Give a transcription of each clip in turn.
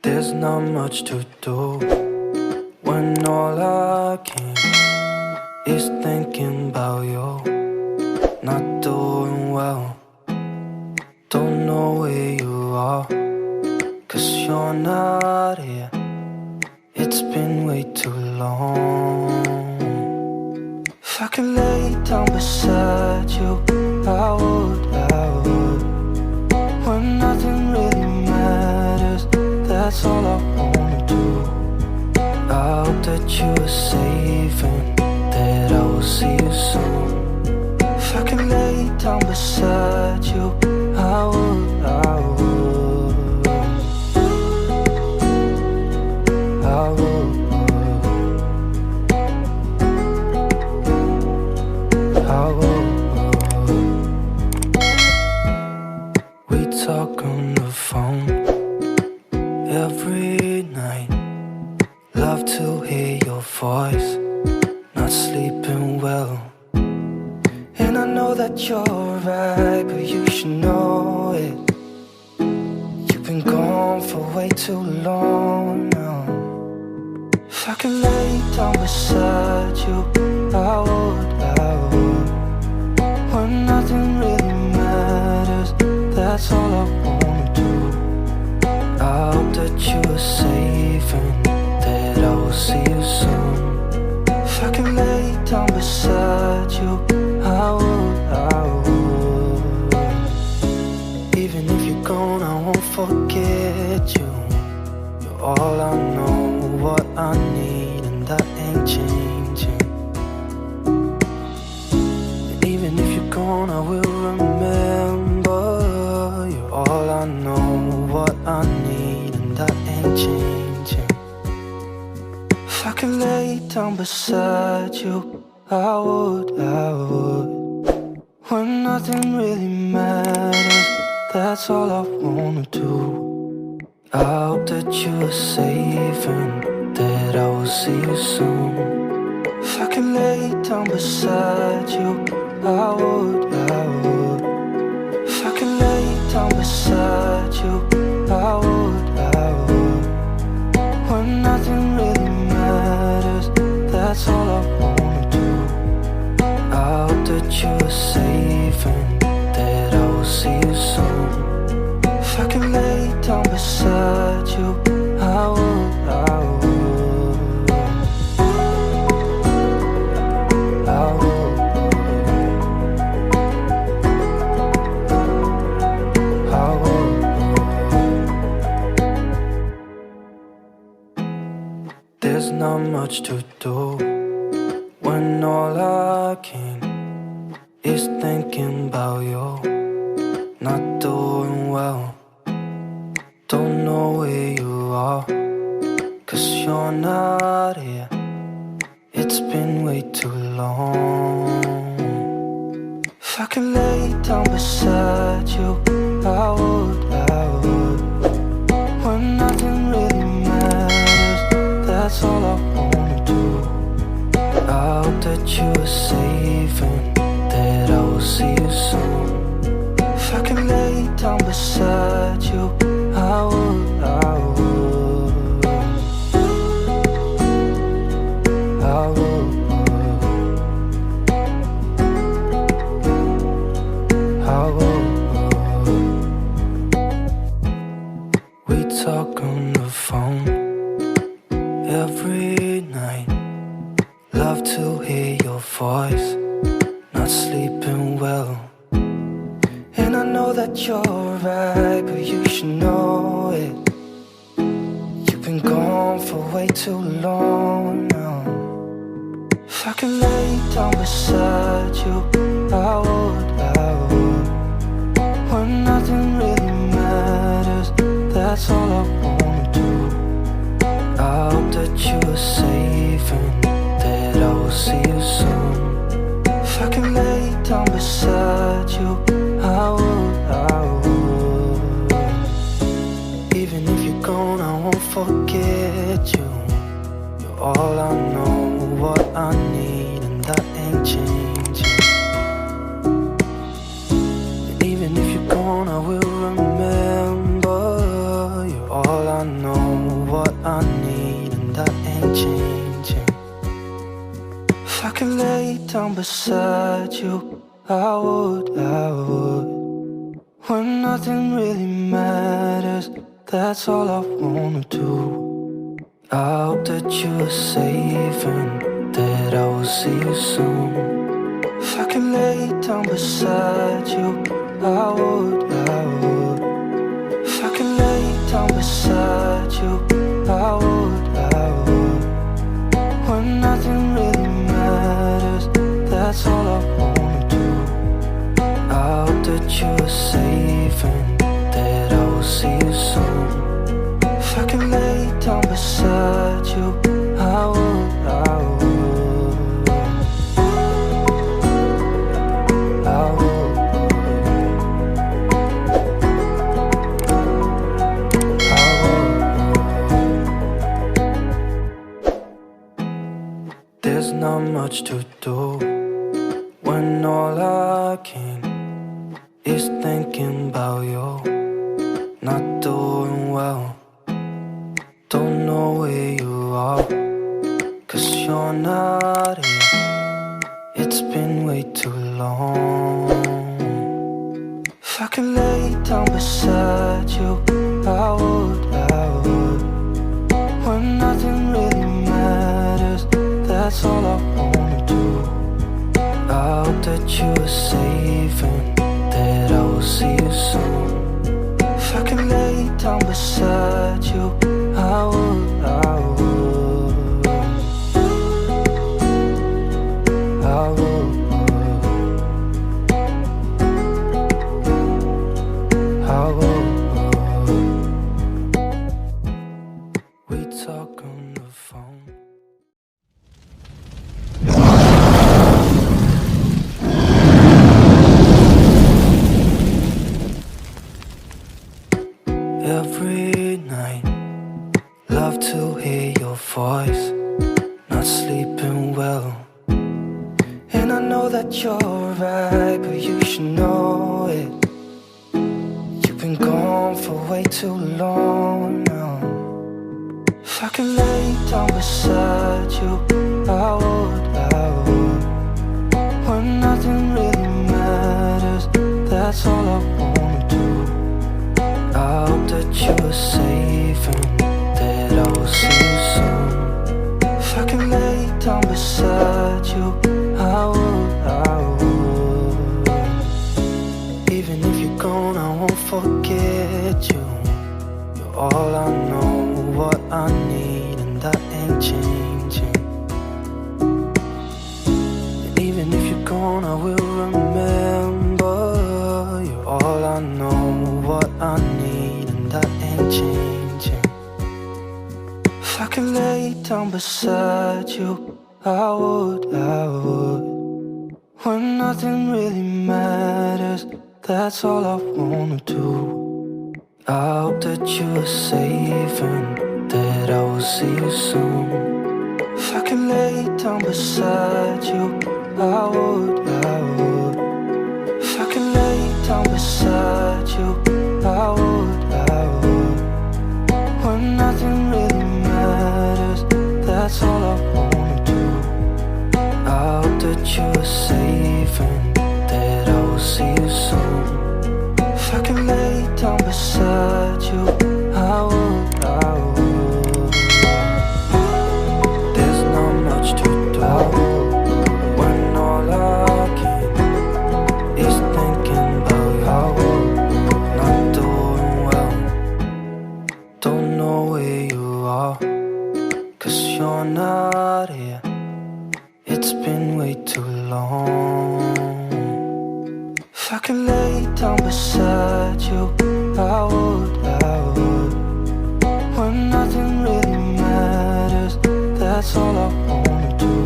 There's not much to do when all I can is thinking about you. Not doing well, don't know where you are, 'cause you're not here. It's been way too long. If I could lay down beside you, I would. When nothing really matters, that's all I wanna do. I hope that you are safe and that I will see you soon. If I could lay down beside you, I would. I would. We talk on the phone every night. Love to hear your voice. Not sleeping well, and I know that you're right, but you should know it. You've been gone for way too long now. If I could lay down beside you, I would. When nothing really matters, that's all I wanna do. I hope that you are safe and that I will see you soon. If I could lay down beside you, I would. Even if you're gone, I won't forget you. You're all I know, what I need, and that ain't changing. And even if you're gone, I will remember. You're all I know, what I need, and that ain't changing. If I could lay down beside you, I would. When nothing really matters, that's all I wanna do. I hope that you are safe and that I will see you soon. If I could lay down beside you, I would. If I could lay down beside you, I would. When nothing really matters, that's all I wanna do. I hope that you are safe and that I will see you soon. If I could lay down beside you, I would. There's not much to do when all I can is thinking about you. Not doing well, don't know where you are, 'cause you're not here. It's been way too long. If I could lay down beside you, I would. When nothing really matters, that's all I wanna do. I hope that you are safe and that I will see you soon. If I could lay down beside you, I would. We talk on the phone every night. Love to hear your voice. Not sleeping well, and I know that you're right, but you should know it. You've been gone for way too long now. If I could lay down beside you, I would. When nothing really matters, that's all I wanna do. I hope that you are safe and that I will see you soon. If I could lay down beside you, I would. Even if you're gone, I won't forget you. You're all I know, what I need, and that ain't changing. And even if you're gone, I will remember. You're all I know, beside you, I would. When nothing really matters, that's all I wanna do. I hope that you are safe and that I will see you soon. If I can lay down beside you, I would. If I can lay down beside you, I would. When nothing really matters, that's all I wanna do. I hope that you are safe and that I will see you soon. If I can lay down beside you, I would. I would. There's not much to do when all I can is thinking about you. Not doing well, don't know where you are, 'cause you're not here. It's been way too long. If I can lay down beside you, I would. When nothing really matters, that's all I wanna do. I hope that you are safe and that I will see you soon. If I can lay down beside you, I would. I would. I would. I would. We talk on the phone. Every night, love to hear your voice. Not sleeping well, and I know that you're right, but you should know it. You've been gone for way too long now. If I can lay down beside you, I would. When nothing really matters, that's all I wanna do. I hope that you are safe and that I will see you soon. If I can lay down beside you, I would. Even if you're gone, I won't forget you. You're all I know, what I need, and that ain't changing. And even if you're gone, I will remember. You're all I know, what I need, and that ain't changing. If I can lay down beside you, I would. When nothing really matters, that's all I wanna do. I hope that you are safe and that I will see you soon. If I can lay down beside you, I would. If I can lay down beside you, I would. When nothing really matters, that's all I wanna do. I hope that you are safe and that I will see you soon. If I can lay down beside you, I would. There's not much to do when all I can is thinking about you. Not doing well, don't know where you are, 'cause you're not here. It's been way too long. If I can lay down beside you, I would. When nothing really matters, that's all I wanna do.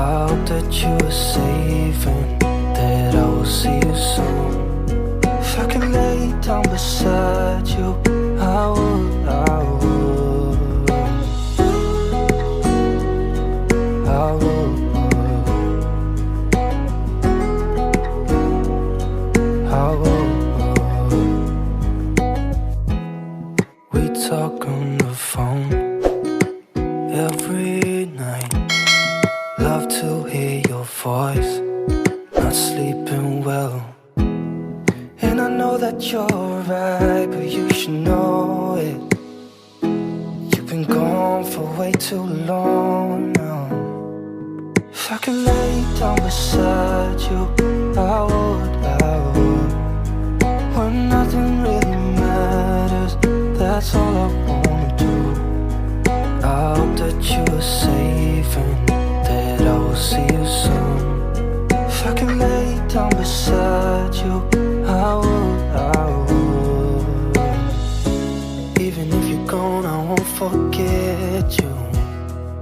I hope that you are safe and that I will see you soon. If I can lay down beside you, I would. I would. I would. I would. We talk on the phone every night. Love to hear your voice. not sleeping well. And I know that you're right, but you should know it. You've been gone for way too long now. If I could lay down beside you, I would. When nothing really matters, that's all I wanna do. I hope that you are safe and that I will see you soon. If I could lay down beside you, I would. Even if you're gone, I won't forget you.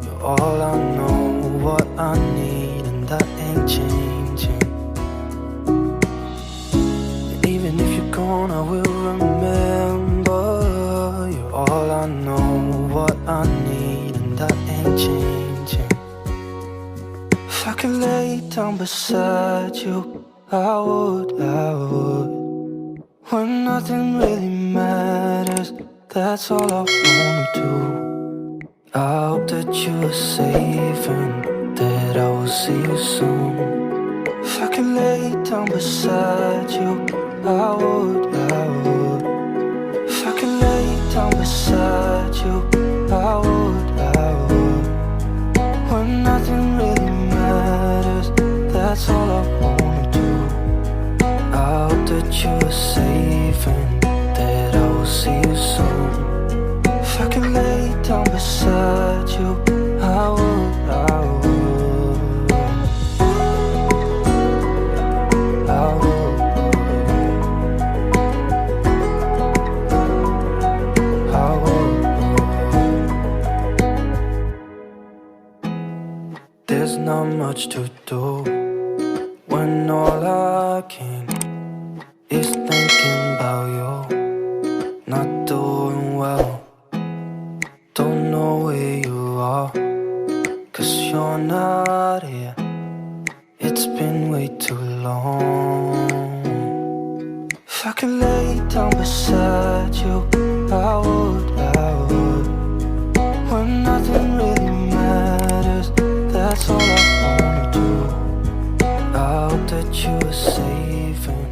You're all I know, what I need, and that ain't changing. And even if you're gone, I will remember. You're all I know, what I need, and that ain't changing. If I could lay down beside you, I would. When nothing really matters, that's all I wanna do. I hope that you are safe and that I will see you soon. If I could lay down beside you, I would. If I could lay down beside you, I would. When nothing really matters, that's all I wanna do. I hope that you are safe and that I will see you soon. If I could lay down beside you, I would. There's not much to do when all I can is thinking about you. Not doing well, don't know where you are, 'cause you're not here. It's been way too long. If I could lay down beside you, I would. When nothing really matters, that's all I wanna do. I hope that you are safe and